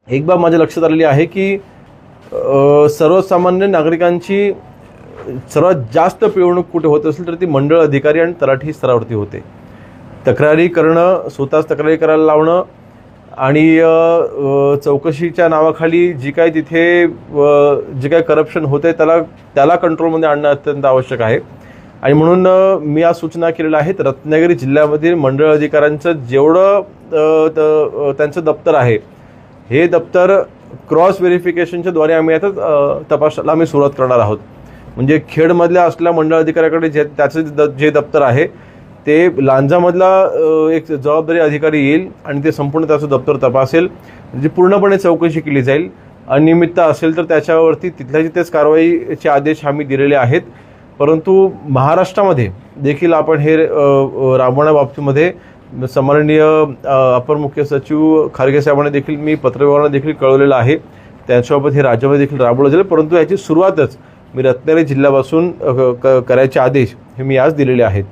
एक बाब माझ्या लक्षात आलेली आहे की सर्वसामान्य नागरिकांची सर्वात जास्त पिळवणूक कुठे होत असेल तर ती मंडळ अधिकारी आणि तलाठी स्तरावरती होते. तक्रारी करणं, स्वतःच तक्रारी करायला लावणं आणि चौकशीच्या नावाखाली जी काय तिथे जे काय करप्शन होते त्याला कंट्रोलमध्ये आणणं अत्यंत आवश्यक आहे. आणि म्हणून मी आज सूचना केलेल्या आहेत. रत्नागिरी जिल्ह्यामधील मंडळ अधिकाऱ्यांचं जेवढं त्यांचं दप्तर आहे, हे दप्तर क्रॉस व्हेरिफिकेशनच्या द्वारे आम्ही आता तपासाला आम्ही सुरुवात करणार आहोत. म्हणजे खेडमधल्या असल्या मंडळ अधिकाऱ्याकडे त्याचं जे दप्तर आहे ते लांजामधला एक जबाबदारी अधिकारी येईल आणि ते संपूर्ण त्याचं दप्तर तपासेल. म्हणजे पूर्णपणे चौकशी केली जाईल. अनियमितता असेल तर त्याच्यावरती तिथल्या तिथेच कारवाईचे आदेश आम्ही दिलेले आहेत. परंतु महाराष्ट्रामध्ये देखील आपण हे राबवण्याबाबतीमध्ये सन्माननीय अपर मुख्य सचिव खारगे साहेबांना देखील मी पत्रव्यवहारांना देखील कळवलेलं आहे. त्यांच्याबाबत हे राज्यामध्ये देखील राबवलं जाईल. परंतु याची सुरुवातच मी रत्नागिरी जिल्ह्यापासून करायचे आदेश हे मी आज दिलेले आहेत.